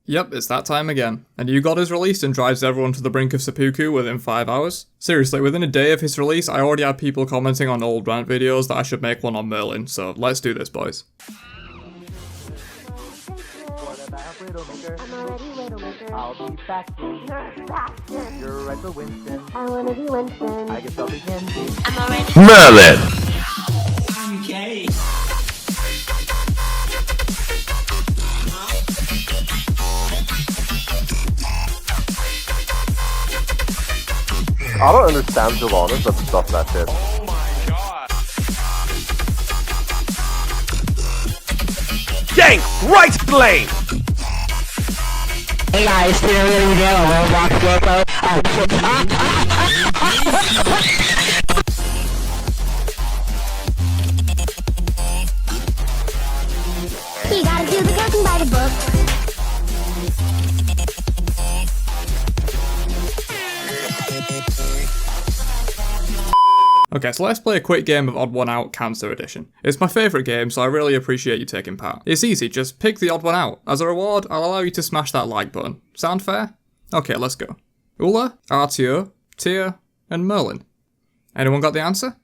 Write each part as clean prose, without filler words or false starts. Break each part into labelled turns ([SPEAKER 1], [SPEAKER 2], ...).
[SPEAKER 1] Yep, it's that time again. A new god is released and drives everyone to the brink of seppuku within 5 hours. Seriously, within a day of his release, I already had people commenting on old rant videos that I should make one on Merlin, so let's do this, boys.
[SPEAKER 2] I'll be back soon. You're right for Winston.
[SPEAKER 3] I wanna be Winston.
[SPEAKER 2] I guess I'll be Kenzie.
[SPEAKER 3] I'm already
[SPEAKER 4] Merlin!
[SPEAKER 3] I'm gay.
[SPEAKER 5] I don't understand Lande, but stop that shit.
[SPEAKER 4] Oh my god! Gank! Right lane!
[SPEAKER 3] Hey guys, today we're gonna be doing a Roblox GoPro. You gotta do the cooking by the book.
[SPEAKER 1] Okay, so let's play a quick game of Odd One Out Cancer Edition. It's my favourite game, so I really appreciate you taking part. It's easy, just pick the odd one out. As a reward, I'll allow you to smash that like button. Sound fair? Okay, let's go. Ula, RTO, Tia, and Merlin. Anyone got the answer?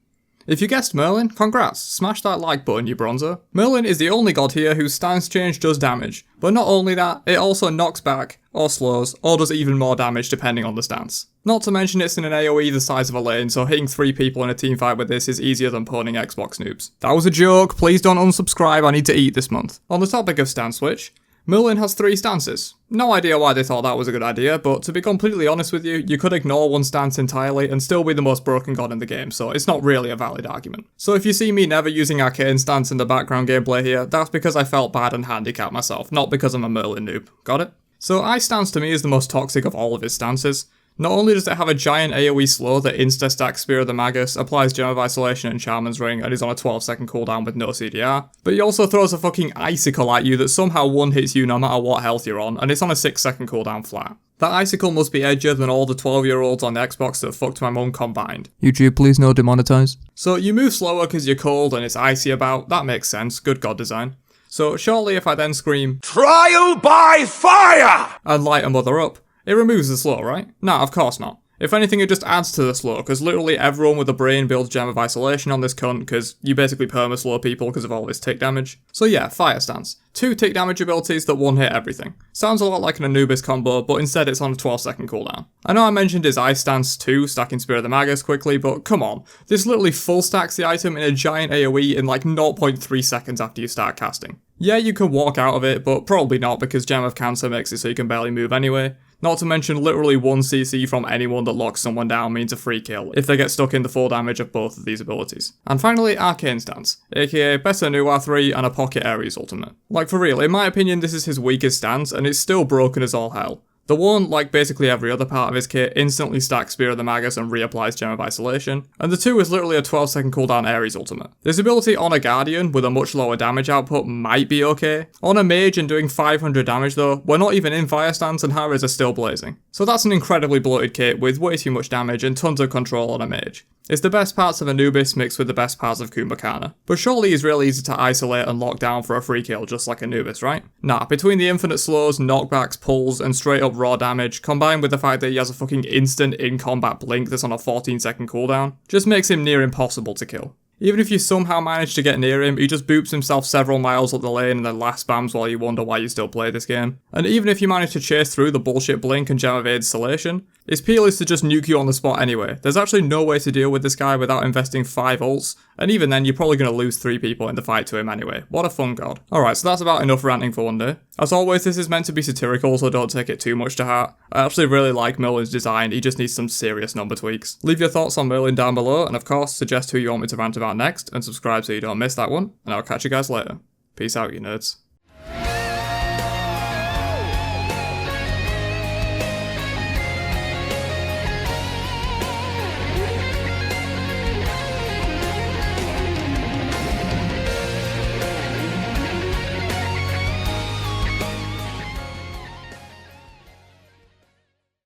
[SPEAKER 1] If you guessed Merlin, congrats, smash that like button, you bronzer. Merlin is the only god here whose stance change does damage, but not only that, it also knocks back, or slows, or does even more damage depending on the stance. Not to mention it's in an AoE the size of a lane, so hitting 3 people in a teamfight with this is easier than pawning Xbox noobs. That was a joke, please don't unsubscribe, I need to eat this month. On the topic of stance switch, Merlin has 3 stances. No idea why they thought that was a good idea, but to be completely honest with you, you could ignore one stance entirely and still be the most broken god in the game, so it's not really a valid argument. So if you see me never using Arcane stance in the background gameplay here, that's because I felt bad and handicapped myself, not because I'm a Merlin noob. Got it? So Ice stance to me is the most toxic of all of his stances. Not only does it have a giant AoE slow that insta-stacks Spear of the Magus, applies Gem of Isolation and Shaman's Ring, and is on a 12-second cooldown with no CDR, but he also throws a fucking icicle at you that somehow one-hits you no matter what health you're on, and it's on a 6-second cooldown flat. That icicle must be edgier than all the 12-year-olds on the Xbox that fucked my mum combined. YouTube, please no demonetize. So you move slower because you're cold and it's icy about, that makes sense, good god design. So shortly if I then scream,
[SPEAKER 4] Trial by fire!
[SPEAKER 1] and light a mother up, it removes the slow, right? Nah, of course not. If anything, it just adds to the slow, because literally everyone with a brain builds Gem of Isolation on this cunt, because you basically perma-slow people because of all this tick damage. So yeah, Fire Stance. 2 tick damage abilities that one-hit everything. Sounds a lot like an Anubis combo, but instead it's on a 12-second cooldown. I know I mentioned his Ice Stance too, stacking Spear of the Magus quickly, but come on. This literally full stacks the item in a giant AoE in like 0.3 seconds after you start casting. Yeah, you can walk out of it, but probably not because Gem of Cancer makes it so you can barely move anyway. Not to mention literally 1 CC from anyone that locks someone down means a free kill if they get stuck in the full damage of both of these abilities. And finally, Arcane Stance, aka better new R3 and a Pocket Ares ultimate. Like for real, in my opinion this is his weakest stance and it's still broken as all hell. The 1, like basically every other part of his kit, instantly stacks Spear of the Magus and reapplies Gem of Isolation, and the 2 is literally a 12-second cooldown Ares ultimate. This ability on a Guardian with a much lower damage output might be okay. On a Mage and doing 500 damage though, we're not even in Fire Stance and Harrows are still blazing. So that's an incredibly bloated kit with way too much damage and tons of control on a Mage. It's the best parts of Anubis mixed with the best parts of Kumbhakana. But surely he's really easy to isolate and lock down for a free kill just like Anubis, right? Nah, between the infinite slows, knockbacks, pulls, and straight up raw damage, combined with the fact that he has a fucking instant in-combat blink that's on a 14-second cooldown, just makes him near impossible to kill. Even if you somehow manage to get near him, he just boops himself several miles up the lane and then last spams while you wonder why you still play this game. And even if you manage to chase through the bullshit blink and Gem of Isolation, his peel is to just nuke you on the spot anyway. There's actually no way to deal with this guy without investing 5 ults, and even then you're probably going to lose 3 people in the fight to him anyway. What a fun god. Alright, so that's about enough ranting for one day. As always, this is meant to be satirical, so don't take it too much to heart. I actually really like Merlin's design, he just needs some serious number tweaks. Leave your thoughts on Merlin down below, and of course, suggest who you want me to rant about next, and subscribe so you don't miss that one, and I'll catch you guys later. Peace out, you nerds.